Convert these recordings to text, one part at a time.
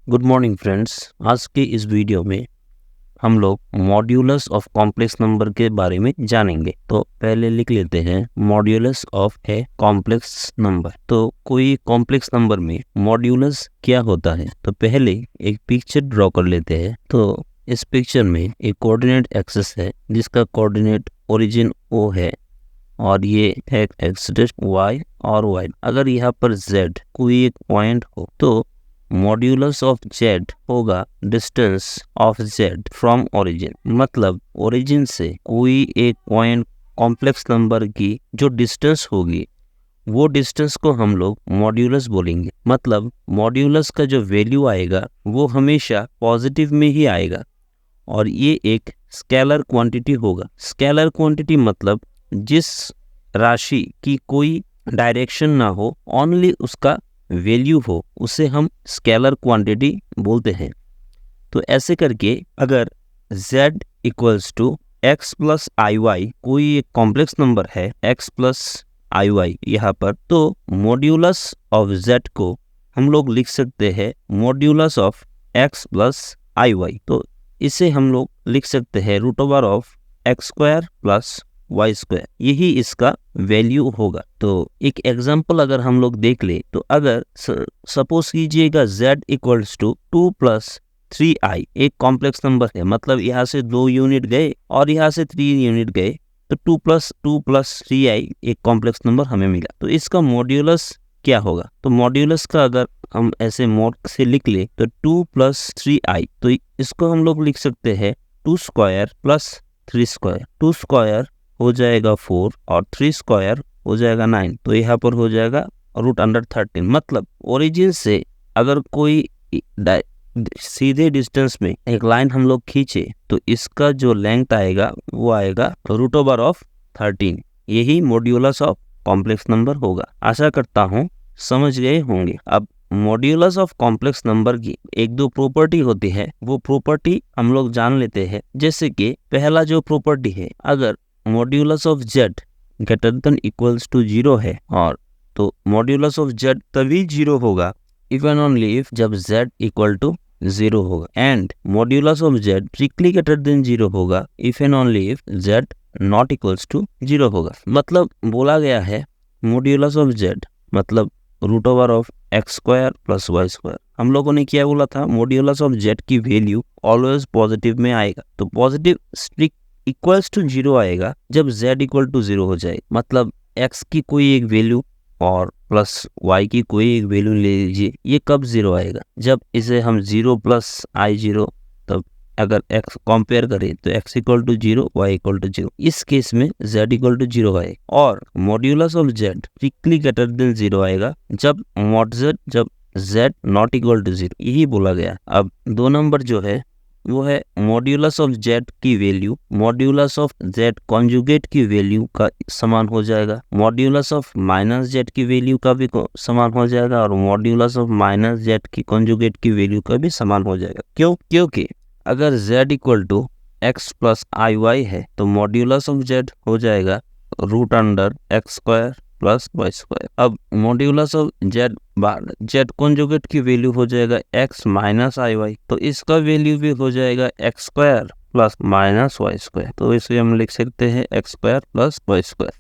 Good morning friends. आज के इस वीडियो में हम लोग मॉड्यूलस ऑफ कॉम्प्लेक्स नंबर के बारे में जानेंगे। तो पहले लिख लेते हैं modulus of a complex number. तो कोई कॉम्प्लेक्स नंबर में मॉड्यूलस क्या होता है, तो पहले एक पिक्चर ड्रॉ कर लेते हैं। तो इस पिक्चर में एक कोऑर्डिनेट एक्सिस है जिसका कोऑर्डिनेट ओरिजिन O है और ये है एक्सिस Y और Y। अगर यहाँ पर Z कोई एक पॉइंट हो तो मॉड्यूलस ऑफ Z होगा distance of Z from origin. मतलब ओरिजिन से कोई एक पॉइंट कॉम्प्लेक्स नंबर की जो डिस्टेंस होगी वो डिस्टेंस को हम लोग मॉड्यूलस बोलेंगे। मतलब मॉड्यूलस का जो वैल्यू आएगा वो हमेशा पॉजिटिव में ही आएगा और ये एक स्केलर क्वांटिटी होगा। स्केलर क्वांटिटी मतलब जिस राशि की कोई डायरेक्शन ना हो, ओनली उसका वैल्यू हो, उसे हम स्केलर क्वांटिटी बोलते हैं। तो ऐसे करके अगर z equals to x plus i y कोई एक कॉम्प्लेक्स नंबर है x प्लस आई वाई यहाँ पर, तो मॉड्यूलस ऑफ z को हम लोग लिख सकते हैं modulus of x plus i y. तो इसे हम लोग लिख सकते हैं root over of x square plus y square, यही इसका वैल्यू होगा। तो एक एग्जांपल अगर हम लोग देख ले तो अगर सपोज कीजिएगा z equals to 2 plus 3i एक कॉम्प्लेक्स नंबर है। मतलब यहाँ से 2 यूनिट गए और यहाँ से 3 यूनिट गए तो 2 प्लस 3i एक कॉम्प्लेक्स नंबर हमें मिला। तो इसका मॉड्यूलस क्या होगा? तो मॉड्यूलस का अगर हम ऐसे मोड से लिख ले तो 2 प्लस 3i, तो इसको हम लोग लिख सकते हैं 2 स्क्वायर प्लस 3 स्क्वायर। 2 स्क्वायर हो जाएगा 4 और 3 स्क्वायर हो जाएगा 9। तो यहाँ पर हो जाएगा रूट अंडर 13। मतलब ओरिजिन से अगर कोई सीधे डिस्टेंस में एक लाइन हम लोग खींचे तो इसका जो लेंथ आएगा वो आएगा रूट ओवर ऑफ 13। यही मॉड्यूलस ऑफ कॉम्प्लेक्स नंबर होगा। आशा करता हूँ समझ गए होंगे। अब मॉड्यूलस ऑफ कॉम्प्लेक्स नंबर की एक दो प्रॉपर्टी होती है, वो प्रॉपर्टी हम लोग जान लेते हैं। जैसे कि पहला जो प्रॉपर्टी है, अगर modulus of z greater than equals to 0 है, और तो मॉड्यूलस ऑफ z तभी 0 होगा इफ एंड ओनली इफ जब z इक्वल टू 0 होगा। And modulus of z strictly greater than 0 होगा if and only if z not equals to 0 होगा। मतलब बोला गया है मॉड्यूलस ऑफ z मतलब root over of x square plus y square. हम लोगों ने क्या बोला था? मॉड्यूलस ऑफ z की वैल्यू ऑलवेज पॉजिटिव में आएगा। तो पॉजिटिव स्ट्रिक्ट इक्वल्स टू 0 आएगा जब z इक्वल टू 0 हो जाए। मतलब x की कोई एक वैल्यू और प्लस y की कोई एक वैल्यू ले लीजिए, ये कब 0 आएगा? जब इसे हम 0 प्लस आई 0, तब अगर x कंपेयर करें तो x equal to 0, y equal to 0। इस केस में z इक्वल टू 0 आए। और modulus of z strictly greater than 0 आएगा जब z नॉट इक्वल टू 0। यही बोला गया। अब 2 नंबर जो है वो है मॉड्यूलस ऑफ z की value modulus of z conjugate की वैल्यू का समान हो जाएगा, मॉड्यूलस ऑफ माइनस z की वैल्यू का भी समान हो जाएगा, और मॉड्यूलस ऑफ माइनस z की कॉन्जुगेट की वैल्यू का भी समान हो जाएगा। क्यों? क्योंकि अगर z equal to x plus i y है तो मॉड्यूलस ऑफ z हो जाएगा root under x square plus y square. अब मॉड्यूलस ऑफ z कॉन्जुगेट की वैल्यू हो जाएगा x माइनस आई वाई, तो इसका वैल्यू भी हो जाएगा x square plus minus y square. तो इसे हम लिख सकते हैं x square plus y square.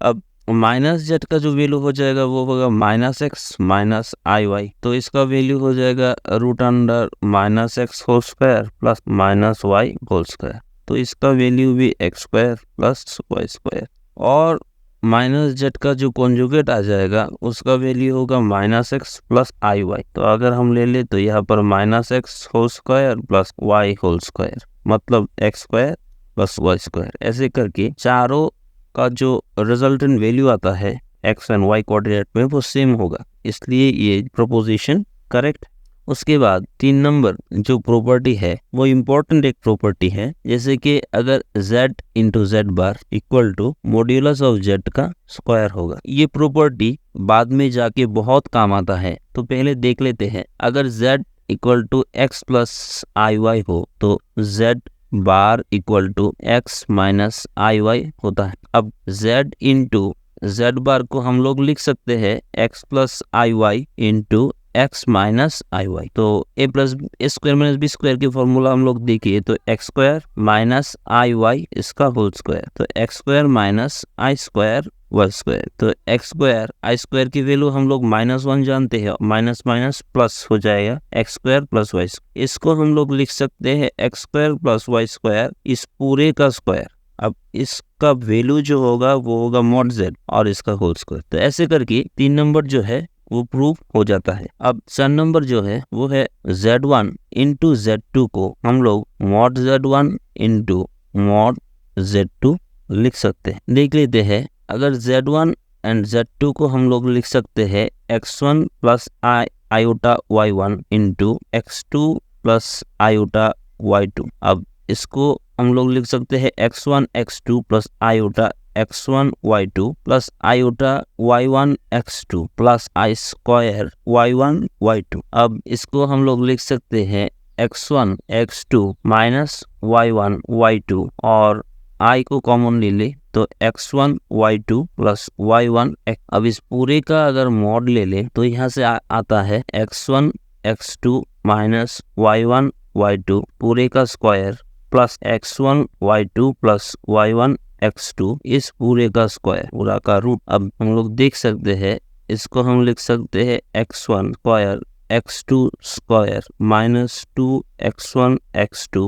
अब माइनस z का जो वैल्यू हो जाएगा वो होगा minus x minus i y, तो इसका वैल्यू हो जाएगा root under minus x whole square plus minus y whole square. तो इसका वैल्यू भी x square plus y square. और माइनस z का जो कॉन्जुगेट आ जाएगा उसका वैल्यू होगा minus x plus i y. तो अगर हम ले ले तो यहाँ पर minus x whole square plus y whole square, मतलब x square plus y square. ऐसे करके चारों का जो रिजल्टेंट वैल्यू आता है एक्स एंड वाई कोऑर्डिनेट में वो सेम होगा, इसलिए ये प्रोपोजिशन करेक्ट। उसके बाद 3 नंबर जो प्रॉपर्टी है वो इम्पोर्टेंट एक प्रॉपर्टी है। जैसे कि अगर z into z bar equal to modulus of z का स्क्वायर होगा। ये प्रॉपर्टी बाद में जाके बहुत काम आता है। तो पहले देख लेते हैं। अगर z equal to x plus i y हो तो z bar equal to x minus i y होता है। अब z इंटू जेड बार को हम लोग लिख सकते हैं x plus i y into x minus i y. तो a plus a square minus b square की फॉर्मूला हम लोग देखिए तो x square minus i y इसका होल स्क्वायर, तो x square minus i square y square. तो x square i square की वैल्यू हम लोग -1 जानते हैं, माइनस माइनस प्लस हो जाएगा x square plus y square. इसको हम लोग लिख सकते हैं x square plus y square इस पूरे का स्क्वायर। अब इसका वैल्यू जो होगा वो होगा मॉड z और इसका होल स्क्वायर। तो ऐसे करके 3 नंबर जो है वो प्रूव हो जाता है। अब 4 नंबर जो है वो है z1 इंटू z2 को हम लोग mod z1 into mod z2 लिख सकते हैं। देख लेते हैं, अगर z1 एंड z2 को हम लोग लिख सकते हैं x1 plus iota y1 into x2 plus iota y2। अब इसको हम लोग लिख सकते हैं x1 x2 plus iota x1 y2 plus iota y1 x2 plus i square y1 y2। अब इसको हम लोग लिख सकते हैं x1 x2 minus y1 y2 और i को कॉमन ले ले तो x1 y2 plus y1 x। अब इस पूरे का अगर मॉड ले ले तो यहाँ से आता है x1 x2 minus y1 y2 पूरे का square plus x1 y2 plus y1 x2 इस पूरे का स्क्वायर पूरा का रूट। अब हम लोग देख सकते हैं, इसको हम लिख सकते हैं x1 square x2 square minus 2x1 x2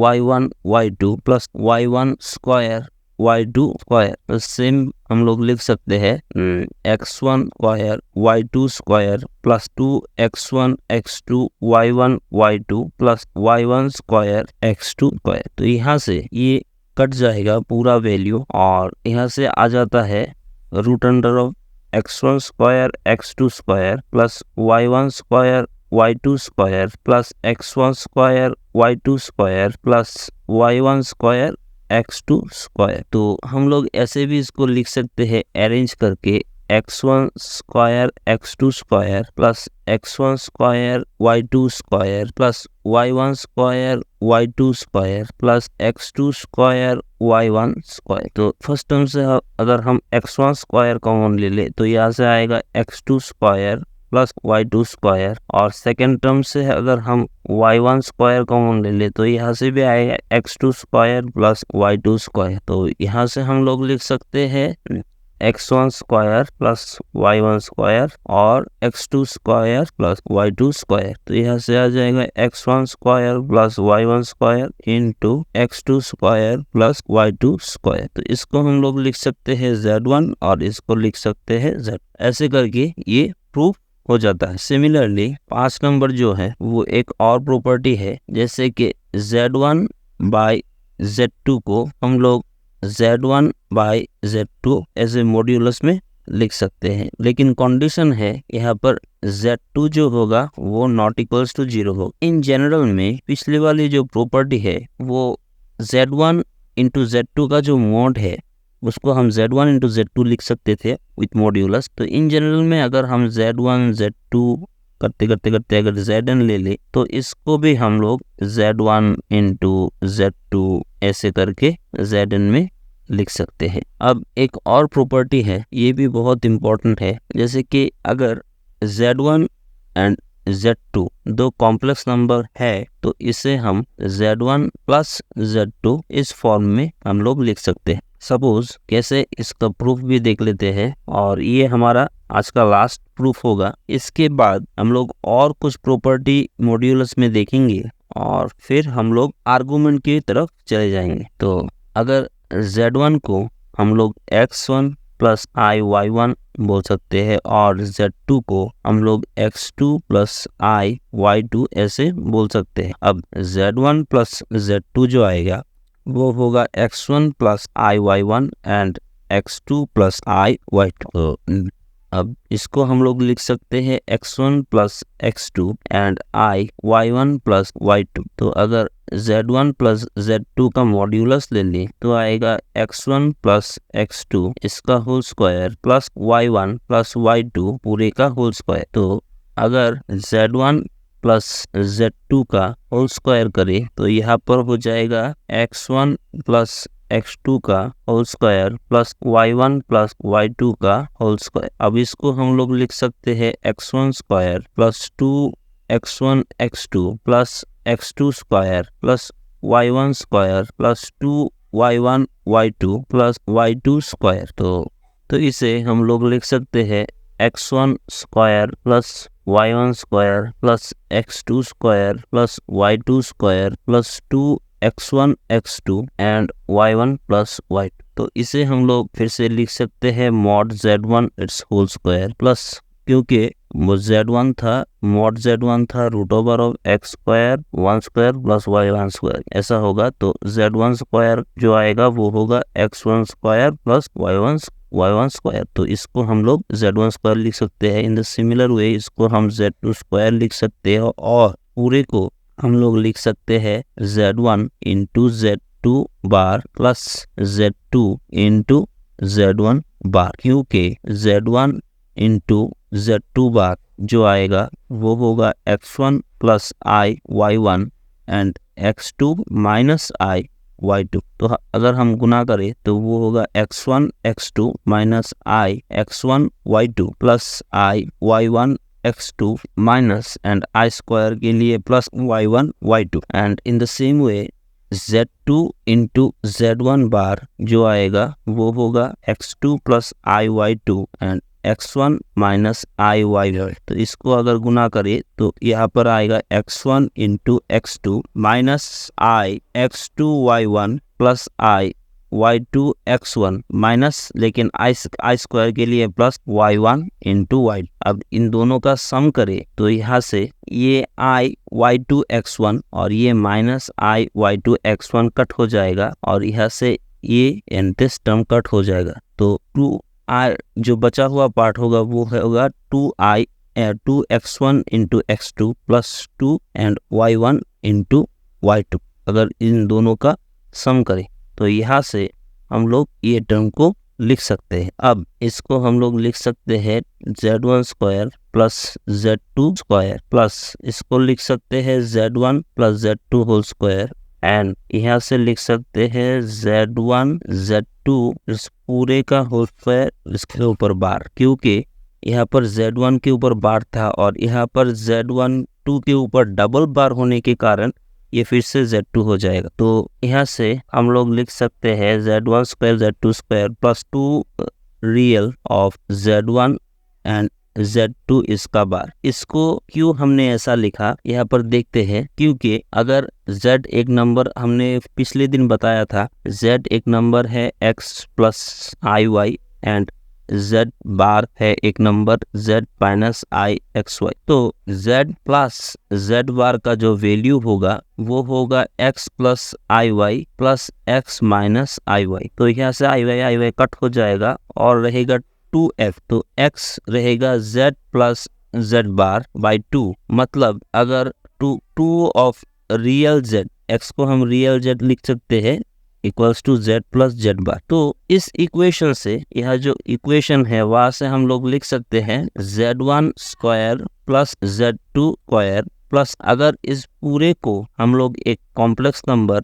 y1 y2 plus y1 square y2 square. तो सेम हम लोग लिख सकते हैं x1 square y2 square plus 2x1 x2 y1 y2 plus y1 square x2 square. तो यहाँ से ये कट जाएगा पूरा वैल्यू और यहाँ से आ जाता है root under of x1 square x2 square plus y1 square y2 square plus x1 square y2 square plus y1 square x2 square. तो हम लोग ऐसे भी इसको लिख सकते हैं अरेंज करके x1 square x2 square plus x1 square y2 square plus y1 square y2 square plus x2 square y1 square. तो फर्स्ट टर्म से अगर हम x1 स्क्वायर कॉमन ले ले तो यहाँ से आएगा x2 square plus y2 square और सेकेंड टर्म से अगर हम y1 स्क्वायर कॉमन ले ले तो यहाँ से भी आएगा x2 square plus y2 square. तो यहाँ से हम लोग लिख सकते हैं x1 square plus y1 square और x2 square plus y2 square. तो यहाँ से आ जाएगा x1 square plus y1 square into x2 square plus y2 square. तो इसको हम लोग लिख सकते हैं z1 और इसको लिख सकते हैं z। ऐसे करके ये प्रूफ हो जाता है। सिमिलरली 5 नंबर जो है वो एक और प्रॉपर्टी है, जैसे कि z1 बाई z2 को हम लोग z1 बाई z2 ऐसे मॉड्यूलस में लिख सकते हैं, लेकिन कंडीशन है यहाँ पर z2 जो होगा वो नॉट इक्वल्स टू 0 होगा। इन जनरल में पिछले वाली जो प्रॉपर्टी है वो z1 इंटू z2 का जो मॉड है उसको हम z1 इंटू z2 लिख सकते थे विथ मॉड्यूलस। तो इन जनरल में अगर हम z1 z2 करते करते करते अगर zn ले ले तो इसको भी हम लोग z1 इंटू z2 ऐसे करके zn में लिख सकते हैं। अब एक और प्रॉपर्टी है, ये भी बहुत इम्पोर्टेंट है, जैसे कि अगर z1 एंड z2 दो कॉम्प्लेक्स नंबर है तो इसे हम z1 प्लस z2 इस फॉर्म में हम लोग लिख सकते हैं। सपोज कैसे इसका प्रूफ भी देख लेते हैं और ये हमारा आज का लास्ट प्रूफ होगा। इसके बाद हम लोग और कुछ प्रॉपर्टी मॉड्यूलस में देखेंगे और फिर हम लोग आर्गुमेंट की तरफ चले जाएंगे। तो अगर z1 को हम लोग x1 प्लस आई y1 बोल सकते हैं और z2 को हम लोग x2 प्लस आई y2 ऐसे बोल सकते हैं। अब z1 प्लस z2 जो आएगा वो होगा x1 plus I y1 and x2 plus I y2। तो अब इसको हम लोग लिख सकते हैं x1 plus x2 and I y1 plus y2। तो अगर z1 प्लस z2 का मॉड्यूलस ले लें तो आएगा x1 प्लस x2 इसका whole square plus y1 plus y2 पूरे का होल स्क्वायर। तो अगर z1 प्लस z2 का होल स्क्वायर करें तो यहाँ पर हो जाएगा x1 प्लस x2 का whole square plus y1 plus y2 का होल स्क्वायर। अब इसको हम लोग लिख सकते हैं x1 square plus 2x1 x2 plus x2 square plus y1 square plus 2y1 y2 plus y2 square. तो इसे हम लोग लिख सकते हैं x1 square plus y1 square plus x2 square plus y2 square plus 2x1 x2 and y1 plus y2। तो इसे हम लोग फिर से लिख सकते हैं mod z1 it's whole square plus, क्योंकि z1 था मॉड z1 था root over of x square 1 square plus y1 square, ऐसा होगा। तो z1 स्क्वायर जो आएगा वो होगा x1 square plus y1 square. तो इसको हम लोग z1 स्क्वायर लिख सकते हैं। इन द सिमिलर वे इसको हम z2 स्क्वायर लिख सकते हैं और पूरे को हम लोग लिख सकते हैं z1 इंटू z2 बार प्लस z2 इंटू z1 बार, क्योंकि z1 इंटू z2 बार जो आएगा वो होगा x1 plus i y1 and x2 minus i y2। तो अगर हम गुना करें तो वो होगा x1 x2 minus i x1 y2 plus i y1 x2 minus and i square के लिए plus y1 y2 and in the same way z2 into z1 बार जो आएगा वो होगा x2 plus i y2 and x1 minus i y1। तो इसको अगर गुना करें तो यहाँ पर आएगा x1 into x2 minus i x2 y1 plus i y2 x1 minus लेकिन i स्क्वायर के लिए प्लस y1 इंटू y। अब इन दोनों का सम करें तो यहाँ से ये i y2 x1 और ये minus i y2 x1 cut हो जाएगा और यहाँ से ये एंटिस टर्म कट हो जाएगा। तो 2i जो बचा हुआ पार्ट होगा वो होगा 2x1 into x2 plus 2 and y1 into y2। अगर इन दोनों का सम करें तो यहाँ से हम लोग ये टर्म को लिख सकते हैं। अब इसको हम लोग लिख सकते हैं z1 square plus z2 square plus इसको लिख सकते हैं z1 plus z2 whole square and यहाँ से लिख सकते हैं z1 z2 इस पूरे का होल स्क्वायर इसके ऊपर बार, क्योंकि यहाँ पर z1 के ऊपर बार था और यहाँ पर z1 2 के ऊपर डबल बार होने के कारण ये फिर से z2 हो जाएगा। तो यहाँ से हम लोग लिख सकते हैं z1 square z2 square plus 2 real of z1 and z2 इसका बार। इसको क्यों हमने ऐसा लिखा यहाँ पर देखते हैं, क्योंकि अगर z एक नंबर हमने पिछले दिन बताया था z एक नंबर है x plus i y and z bar है एक number z minus i x y. तो z प्लस z बार का जो वैल्यू होगा वो होगा x plus i y plus x minus i y. तो यहाँ से आई वाई कट हो जाएगा और रहेगा 2f। तो x रहेगा z plus z bar by 2, मतलब अगर 2 ऑफ रियल z, x को हम रियल z लिख सकते हैं equals to z plus z bar. तो इस इक्वेशन से यह जो इक्वेशन है वहां से हम लोग लिख सकते हैं z1 square plus z2 square plus अगर इस पूरे को हम लोग एक कॉम्प्लेक्स नंबर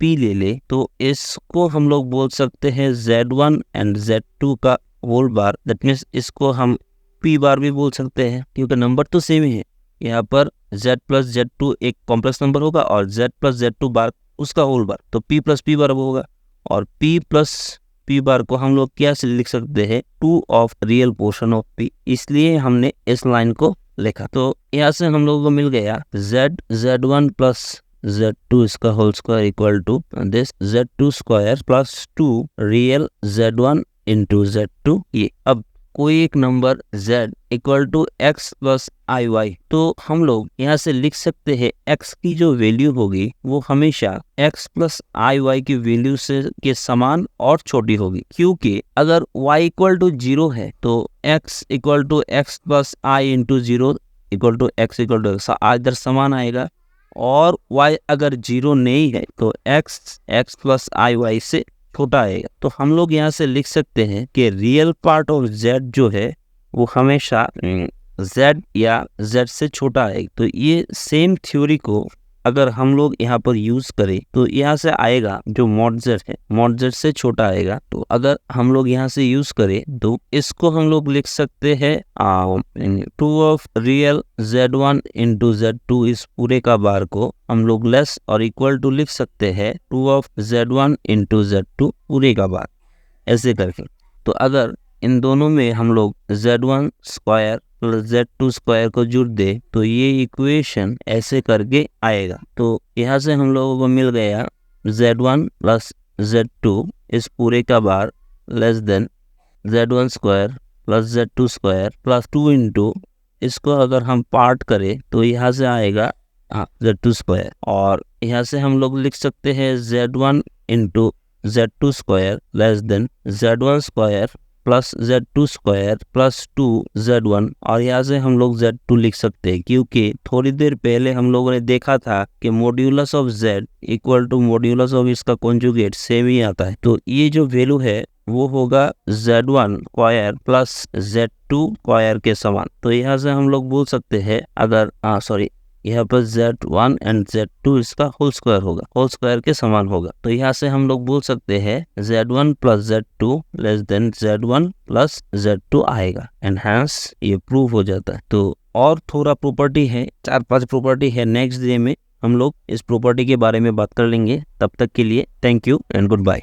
p ले ले तो इसको हम लोग बोल सकते हैं z1 एंड z2 का होल बार। दैट मीन्स इसको हम p बार भी बोल सकते हैं क्योंकि नंबर तो सेम ही है। यहाँ पर z प्लस z2 एक कॉम्प्लेक्स नंबर होगा और z प्लस z2 बार उसका होल बार, तो p प्लस p बार होगा और p प्लस p बार को हम लोग क्या से लिख सकते हैं 2 of real portion of p, इसलिए हमने इस लाइन को लिखा। तो यहाँ से हम लोगों को मिल गया z1 प्लस z2 इसका whole square equal to this z2 square plus 2 real z1 into z2 ये। अब कोई एक number z equal to x plus i y, तो हम लोग यहाँ से लिख सकते हैं x की जो वैल्यू होगी वो हमेशा x प्लस आई वाई की वैल्यू से के समान और छोटी होगी, क्योंकि अगर y इक्वल टू 0 है तो x equal to x plus i into 0 equal to x equal to x इधर समान आएगा और y अगर 0 नहीं है तो x प्लस आई वाई से छोटा आएगा। तो हम लोग यहाँ से लिख सकते हैं कि रियल पार्ट ऑफ z जो है वो हमेशा z या z से छोटा आएगा। तो ये सेम थ्योरी को अगर हम लोग यहाँ पर यूज करें तो यहाँ से आएगा जो mod z है, mod z से छोटा आएगा। तो अगर हम लोग यहाँ से यूज करें तो इसको हम लोग लिख सकते हैं 2 of real z1 into z2, इस पूरे का बार को हम लोग लेस और इक्वल टू लिख सकते हैं 2 ऑफ z1 इंटू z2 पूरे का बार, ऐसे करके। तो अगर इन दोनों में हम लोग z1 square plus z2 square को जुड़ दे तो ये इक्वेशन ऐसे करके आएगा। तो यहाँ से हम लोगों को मिल गया z1 प्लस z2 इस पूरे का bar less than z1 square plus z2 square plus 2 into, इसको अगर हम पार्ट करें तो यहाँ से आएगा z2 स्क्वायर, और यहाँ से हम लोग लिख सकते हैं z1 into z2 square less than z1 square plus z2 square plus 2z1, और यहाँ से हम लोग z2 लिख सकते हैं क्योंकि थोड़ी देर पहले हम लोगों ने देखा था कि modulus of z equal to modulus of इसका कॉन्जुगेट सेम ही आता है। तो ये जो वैल्यू है वो होगा z1 square plus z2 square के समान। तो यहाँ से हम लोग बोल सकते हैं अगर यहाँ पर z1 एंड z2 इसका होल स्क्वायर होगा, होल स्क्वायर के समान होगा। तो यहाँ से हम लोग बोल सकते हैं z1 plus z2 less than z1 plus z2 आएगा, एंड हैंस ये प्रूव हो जाता है। तो और थोड़ा प्रॉपर्टी है, 4-5 प्रॉपर्टी है, नेक्स्ट डे में हम लोग इस प्रॉपर्टी के बारे में बात कर लेंगे। तब तक के लिए thank you and good bye.